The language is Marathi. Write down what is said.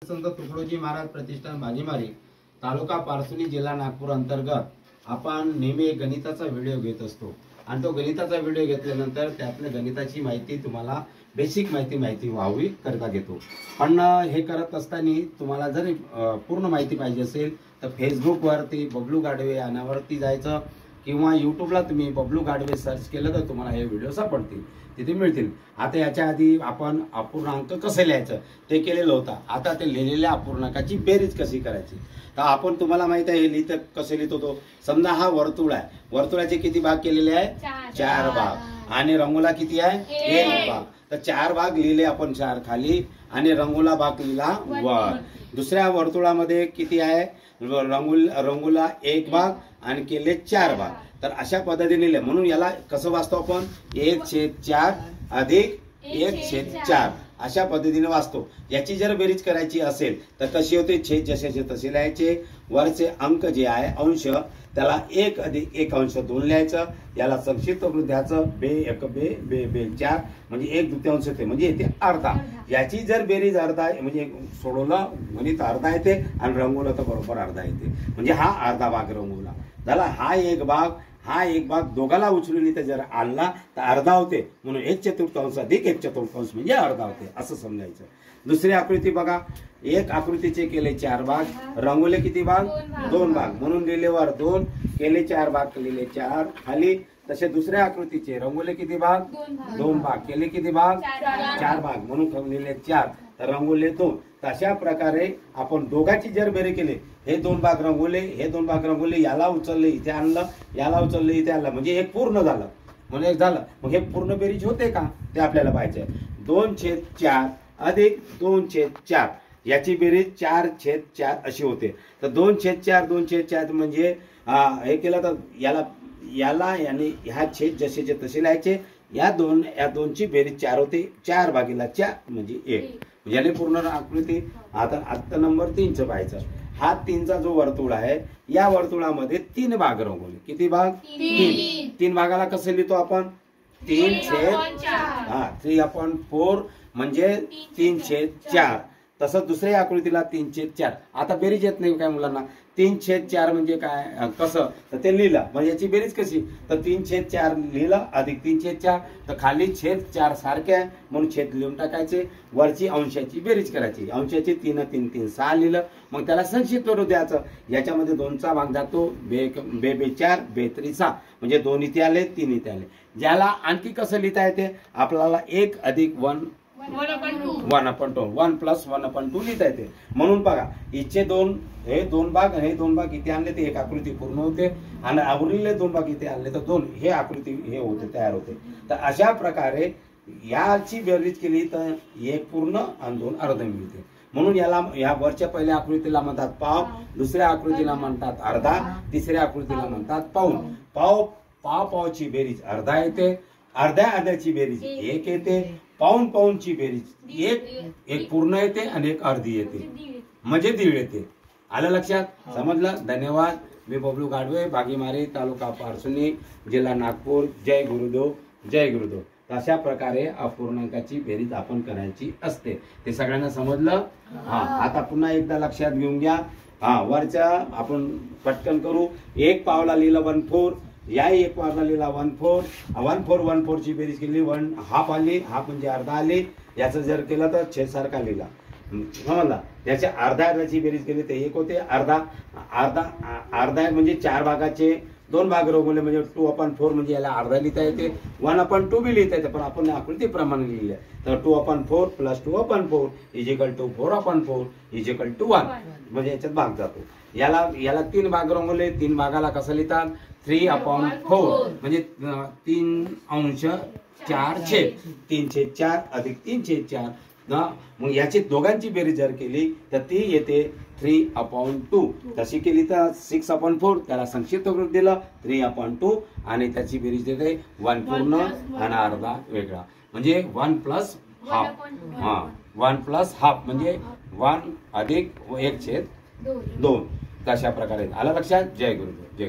संत तुकडोजी महाराज प्रतिष्ठान भाजीमारी तालुका पारसुनी जिल्हा नागपूर अंतर्गत आपण नेहमी गणिताचा व्हिडिओ घेत असतो आणि तो गणिताचा व्हिडिओ घेतल्यानंतर त्यातल्या गणिताची माहिती तुम्हाला बेसिक माहिती व्हावी करता घेतो। पण हे करत असताना तुम्हाला जर पूर्ण माहिती पाहिजे असेल तर फेसबुकवरती बबलू गाडवे यावरती जायचं किंवा यूट्यूबला तुम्ही बबलू गाडवे सर्च केलं तर तुम्हाला हे व्हिडिओ सापडतील, तिथे मिळतील। आता याच्या आधी आपण अपूर्णांक कसे लिहायचं ते केलेलं होतं। आता ते लिहिलेल्या अपूर्णांकाची बेरीज कशी करायची तर आपण तुम्हाला माहित आहे हे लिहितं कसे लिहित होतो। समजा हा वर्तुळ आहे, वर्तुळाचे किती भाग केलेले आहे? 4 भाग। आणि रंगोला किती आहे? 1 भाग। तर 4 भाग लिहिले आपण 4 खाली आणि रंगोला भाग लिहिला वर। दुसऱ्या वर्तुळामध्ये किती आहे? रंगोला 1 भाग आणि केले 4 भाग। तर अशा पद्धतीने लिहिले, म्हणून याला कसं वाचतो आपण? 1/4 अधिक 1/4 अशा पद्धतीने वाचतो। याची जर बेरीज करायची असेल तर कशी होते? छेद जसे तसे लिहायचे, वरचे अंक जे आहे अंश त्याला 1 अधिक 1 अंश 2 लिहायचं, याला संक्षिप्त रूप द्यायचं बे 4 म्हणजे 1/2 येते, म्हणजे येते अर्धा। याची जर बेरीज अर्धा म्हणजे सोडवलं गणित अर्धा येते आणि रंगवलं तर बरोबर अर्धा येते, म्हणजे हा अर्धा भाग रंगवला झाला। हा एक भाग दोघाला उचलून इथे जर आणला तर अर्धा होते, म्हणून 1/4 अधिक 1/4 म्हणजे अर्धा होते असं समजायचं। दुसरी आकृती बघा, एक आकृतीचे केले 4 भाग, रंगवले किती भाग? 2 भाग, म्हणून लिहिले वर 2, केले 4 भाग लिहिले 4 खाली। तसे दुसऱ्या आकृतीचे रंगवले किती भाग? 2 भाग, केले किती भाग? 4 भाग, म्हणून लिहिले 4 तर रंगवले 2। अशा प्रकारे आपण दोघांची जर बेरीज केली, हे 2 भाग रंगवले, हे 2 भाग रंगवले, याला उचलले इथे आणलं, याला उचलले इथे आणलं, म्हणजे हे पूर्ण झालं, म्हणजे एक झालं। मग हे पूर्ण बेरीज होते का ते आपल्याला पाहिजे। 2/4 अधिक 2/4 याची बेरीज 4/4 अशी होते। तर 2/4 म्हणजे हे केलं तर याला याने ह्या छेद जसेचे तसे लिहायचे, या दोनची बेरीज 4 होते, 4 भागीला 4 म्हणजे 1, याने पूर्ण आकृती। आता नंबर 3चं पाहायचं। हा 3चा जो वर्तुळ आहे या वर्तुळामध्ये 3 भाग रंगवले, किती भाग? 3 भागाला कसं लिहितो आपण? 3/4 म्हणजे 3/4। तसं दुसऱ्या आकृतीला 3/4। आता बेरीज येत नाही काय मुलांना? 3/4 म्हणजे काय कसं तर ते लिहिलं, म्हणजे याची बेरीज कशी? तर 3/4 लिहिलं अधिक 3/4 तर खाली छेद 4 सारखे आहे म्हणून छेद लिहून टाकायचे, वरची अंशाची बेरीज करायची। अंशाची 3 3 3 6 लिहिलं, मग त्याला संक्षिप्त रूप द्यायचं। याच्यामध्ये 2चा भाग जातो बे 4 बे 6 म्हणजे 2 इथे आले 3 इथे आले। ज्याला आणखी कसं लिहिता येते आपल्याला? 1 अधिक 1 1 प्लस 1/2 लिहिता येते। म्हणून बघा इथे हे 2 भाग आणि हे 2 भाग इथे आणले तर एक आकृती पूर्ण होते आणि उरलेले 2 भाग इथे आणले तर 2 हे आकृती हे होते तयार होते। तर अशा प्रकारे याची बेरीज केली तर 1 पूर्ण आणि 2 अर्ध मिळते। म्हणून याला या वरच्या पहिल्या आकृतीला म्हणतात पाव, दुसऱ्या आकृतीला म्हणतात अर्धा, तिसऱ्या आकृतीला म्हणतात पाऊण। पावची बेरीज अर्धा येते, अर्ध्याची बेरीज 1 येते, पाऊणची बेरीज एक पूर्ण येते आणि एक अर्धी येते, म्हणजे 1.5 येते। आलं लक्षात? समजलं? धन्यवाद। मी बबलू गाडवे, भाजीमारी तालुका पारसुनी जिल्हा नागपूर। जय गुरुदेव, जय गुरुदेव। अशा प्रकारे अपूर्णांकाची बेरीज आपण करायची असते, ते सगळ्यांना समजलं? आता पुन्हा एकदा लक्षात घेऊन घ्या। वरच्या आपण पटकन करू। 1 पावला लिहिलं 1/4, या 1 पावला लिहिला 1/4 ची बेरीज केली 1/2 आली, हाफ म्हणजे अर्धा आली। याचं जर केलं तर छेद सारखा लिहिला, समजला? याच्या अर्ध्याची बेरीज केली तर 1 होते, अर्धा म्हणजे 4 भागाचे 2 भाग रंगवले म्हणजे 2/4 म्हणजे याला अर्धा लिहिता येते, 1/2 बी लिहिता येते, पण आपण आकृती प्रमाणे लिहिले तर 2/4 प्लस 2/4 = 4/4 = 1 म्हणजे याच्यात भाग जातो। याला 3 भाग रंगवले, 3 भागाला कसं लिहितात? 3/4 म्हणजे 3/4 3/4 अधिक 3/4 मग याची दोघांची बेरीज जर केली तर ती येते 3/2। तशी केली तर 6/4 त्याला संक्षिप्त रूप दिलं 3/2 आणि त्याची बेरीज देते 1 पूर्ण आणि अर्धा वेगळा, म्हणजे 1 प्लस हाफ म्हणजे 1 अधिक 1/2। तशा प्रकारे आलं लक्षात? जय गुरुदेव, जय।